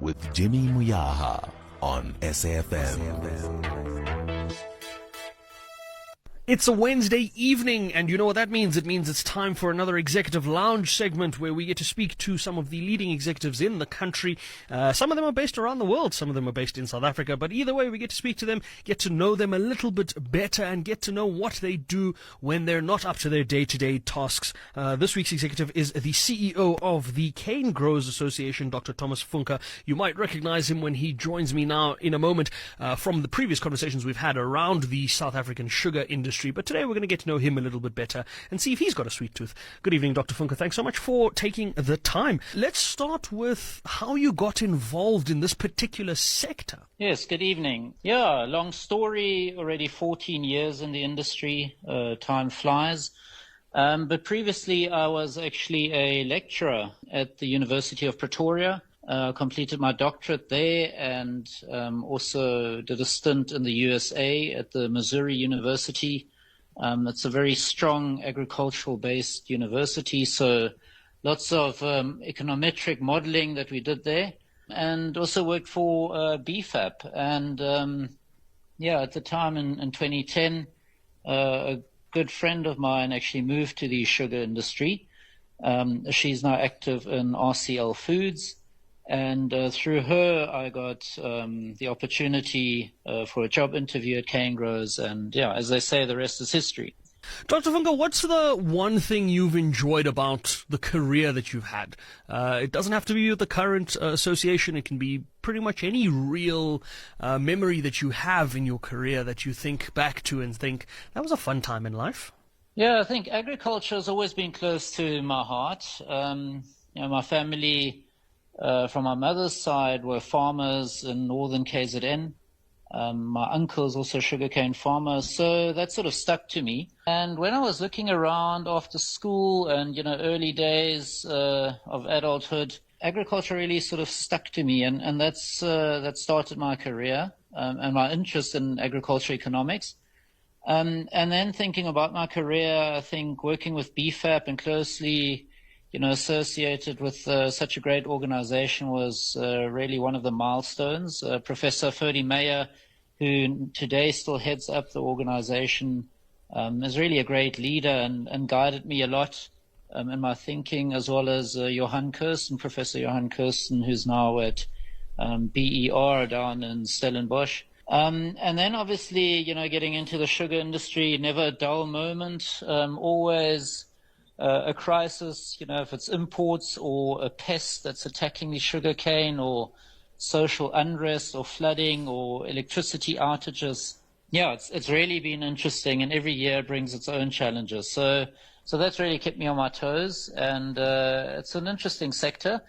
with Jimmy Muyaha on SAFM. It's a Wednesday evening, and you know what that means. It means it's time for another Executive Lounge segment where we get to speak to some of the leading executives in the country. Some of them are based around the world, some of them are based in South Africa, but either way we get to speak to them, get to know them a little bit better, and get to know what they do when they're not up to their day-to-day tasks. This week's executive is the CEO of the Canegrowers Association, Dr Thomas Funke. You might recognize him when he joins me now in a moment from the previous conversations we've had around the South African sugar industry. But today we're going to get to know him a little bit better and see if he's got a sweet tooth. Good evening, Dr. Funke. Thanks so much for taking the time. Let's start with how you got involved in this particular sector. Yes, good evening. Yeah, long story, already 14 years in the industry. Time flies. But previously I was actually a lecturer at the University of Pretoria. Completed my doctorate there and also did a stint in the USA at the Missouri University. It's a very strong agricultural-based university, so lots of econometric modeling that we did there, and also worked for BFAP. And at the time in 2010, a good friend of mine actually moved to the sugar industry. She's now active in RCL Foods. And through her, I got the opportunity for a job interview at Canegrowers. And yeah, as they say, the rest is history. Dr. Funke, what's the one thing you've enjoyed about the career that you've had? It doesn't have to be with the current association. It can be pretty much any real memory that you have in your career that you think back to and think, that was a fun time in life. Yeah, I think agriculture has always been close to my heart. My family... from my mother's side were farmers in northern KZN. My uncle is also a sugarcane farmer, so that sort of stuck to me. And when I was looking around after school and, early days of adulthood, agriculture really sort of stuck to me, and that started my career and my interest in agriculture economics. And then thinking about my career, I think working with BFAP and closely associated with such a great organization was really one of the milestones. Professor Ferdy Meyer, who today still heads up the organization, is really a great leader and guided me a lot in my thinking, as well as Professor Johan Kirsten, who's now at BER down in Stellenbosch. And then obviously, getting into the sugar industry, never a dull moment, always a crisis, if it's imports or a pest that's attacking the sugarcane or social unrest or flooding or electricity outages. Yeah, it's really been interesting, and every year brings its own challenges. So that's really kept me on my toes, and it's an interesting sector.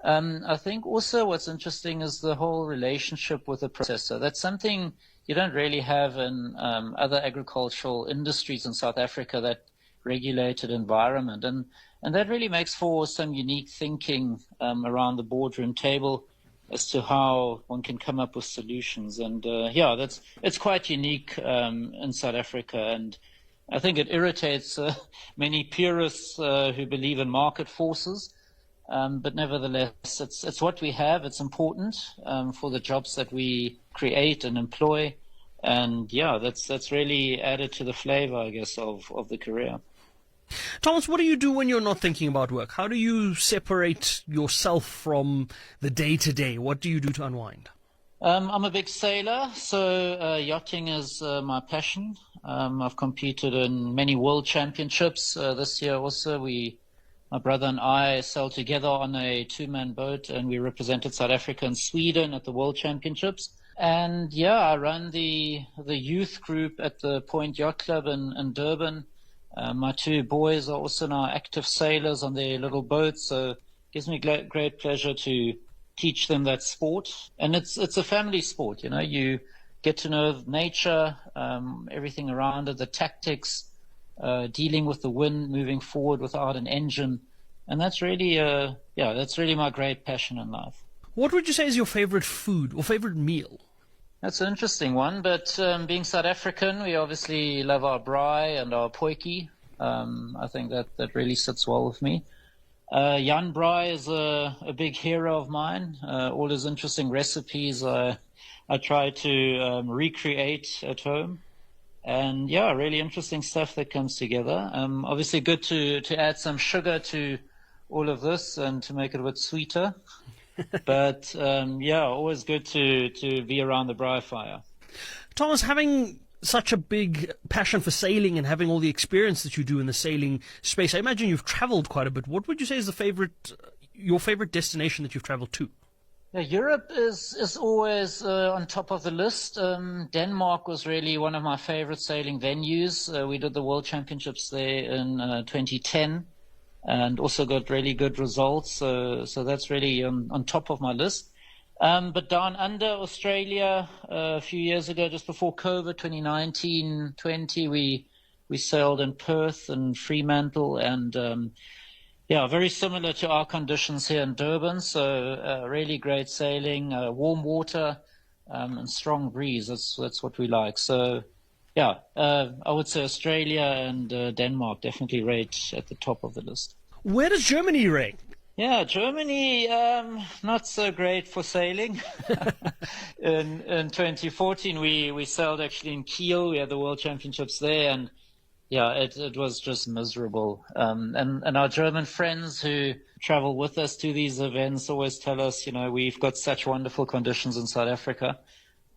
I think also what's interesting is the whole relationship with the processor. That's something you don't really have in other agricultural industries in South Africa, that regulated environment, and that really makes for some unique thinking around the boardroom table as to how one can come up with solutions. And it's quite unique in South Africa, and I think it irritates many purists who believe in market forces, but nevertheless it's what we have. It's important for the jobs that we create and employ, and that's really added to the flavor, I guess, of the career. Thomas, what do you do when you're not thinking about work? How do you separate yourself from the day-to-day? What do you do to unwind? I'm a big sailor, so yachting is my passion. I've competed in many world championships. This year also, my brother and I sailed together on a two-man boat, and we represented South Africa and Sweden at the world championships. And I run the youth group at the Point Yacht Club in Durban. My two boys are also now active sailors on their little boats, so it gives me great pleasure to teach them that sport. And it's a family sport, you get to know nature, everything around it, the tactics, dealing with the wind, moving forward without an engine. And that's really my great passion in life. What would you say is your favorite food or favorite meal? That's an interesting one, but being South African, we obviously love our braai and our potjie. I think that really sits well with me. Jan Braai is a big hero of mine. All his interesting recipes I try to recreate at home. And yeah, really interesting stuff that comes together. Obviously good to add some sugar to all of this and to make it a bit sweeter. But yeah, always good to be around the braai fire. Thomas, having such a big passion for sailing and having all the experience that you do in the sailing space, I imagine you've traveled quite a bit. What would you say is your favorite destination that you've traveled to? Yeah, Europe is always on top of the list. Denmark was really one of my favorite sailing venues. We did the World Championships there in 2010 and also got really good results. So that's really on top of my list. But down under Australia, a few years ago, just before COVID, 2019-20, we sailed in Perth and Fremantle, and yeah, very similar to our conditions here in Durban. So really great sailing, warm water, and strong breeze. That's what we like. So yeah, I would say Australia and Denmark definitely rate at the top of the list. Where does Germany rank? Yeah, Germany, not so great for sailing. In 2014, we sailed actually in Kiel. We had the World Championships there, and yeah, it was just miserable. And our German friends who travel with us to these events always tell us, we've got such wonderful conditions in South Africa,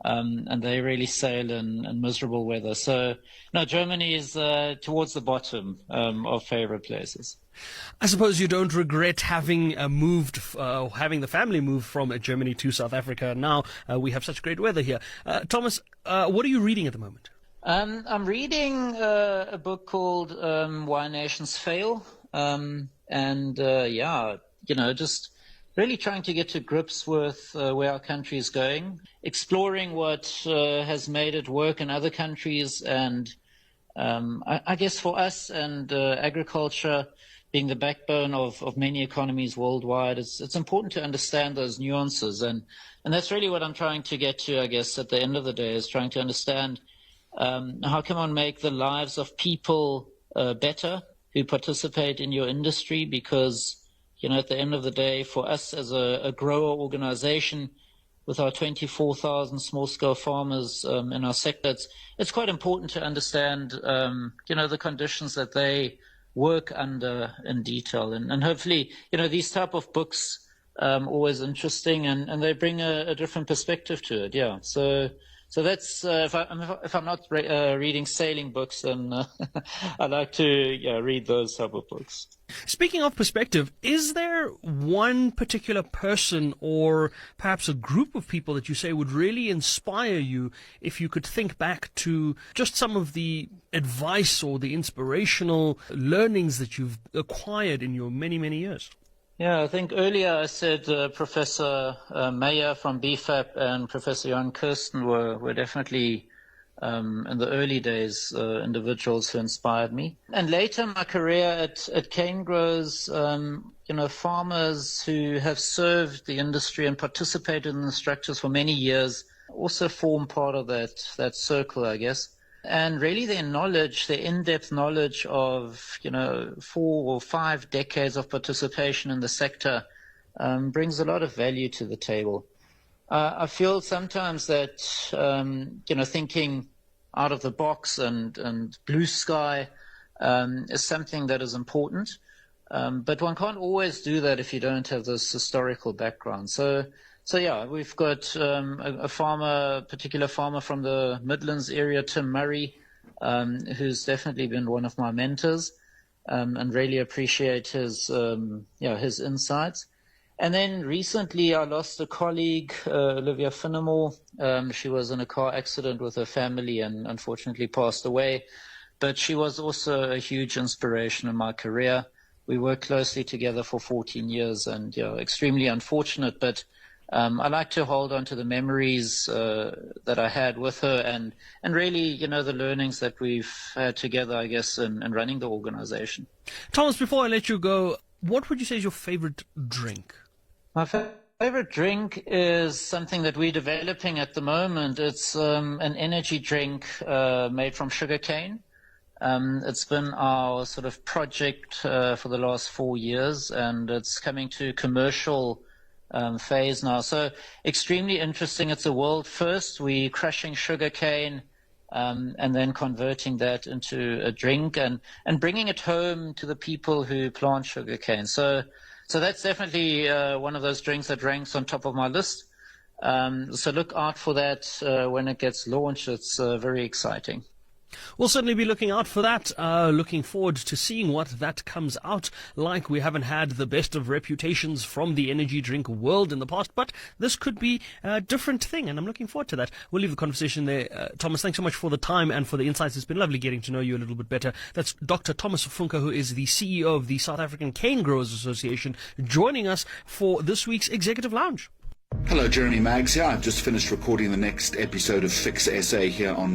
and they really sail in miserable weather. So, no, Germany is towards the bottom of favorite places. I suppose you don't regret having having the family move from Germany to South Africa. Now we have such great weather here. Thomas, what are you reading at the moment? I'm reading a book called Why Nations Fail. Yeah, just really trying to get to grips with where our country is going, exploring what has made it work in other countries. And I guess for us and agriculture, being the backbone of many economies worldwide, it's important to understand those nuances. And that's really what I'm trying to get to, I guess, at the end of the day, is trying to understand how can one make the lives of people better who participate in your industry? Because, at the end of the day, for us as a grower organization with our 24,000 small-scale farmers in our sector, it's quite important to understand, the conditions that they work under in detail. And hopefully, these type of books always interesting, and they bring a different perspective to it. Yeah. So that's if I'm not reading sailing books, then I like to read those type of books. Speaking of perspective, is there one particular person or perhaps a group of people that you say would really inspire you if you could think back to just some of the advice or the inspirational learnings that you've acquired in your many, many years? Yeah, I think earlier I said Professor Meyer from BFAP and Professor Jan Kirsten were definitely in the early days individuals who inspired me. And later in my career at Cane Growers, farmers who have served the industry and participated in the structures for many years also form part of that circle, I guess. And really their knowledge, their in-depth knowledge of, 4 or 5 decades of participation in the sector brings a lot of value to the table. I feel sometimes that, thinking out of the box and blue sky is something that is important. But one can't always do that if you don't have this historical background. So yeah, we've got a particular farmer from the Midlands area, Tim Murray, who's definitely been one of my mentors, and really appreciate his insights. And then recently I lost a colleague, Olivia Finnemore. She was in a car accident with her family and unfortunately passed away. But she was also a huge inspiration in my career. We worked closely together for 14 years and extremely unfortunate, but I like to hold on to the memories that I had with her and really, the learnings that we've had together, I guess, in running the organization. Thomas, before I let you go, what would you say is your favorite drink? My favorite drink is something that we're developing at the moment. It's an energy drink made from sugarcane. It's been our sort of project for the last 4 years, and it's coming to commercial phase now. So extremely interesting. It's a world first. We're crushing sugarcane and then converting that into a drink and bringing it home to the people who plant sugarcane. So that's definitely one of those drinks that ranks on top of my list. So look out for that when it gets launched. It's very exciting. We'll certainly be looking out for that. Looking forward to seeing what that comes out like. We haven't had the best of reputations from the energy drink world in the past, but this could be a different thing, and I'm looking forward to that. We'll leave the conversation there. Thomas, thanks so much for the time and for the insights. It's been lovely getting to know you a little bit better. That's Dr. Thomas Funke, who is the CEO of the South African Canegrowers Association, joining us for this week's Executive Lounge. Hello, Jeremy Maggs here. I've just finished recording the next episode of Fix SA here on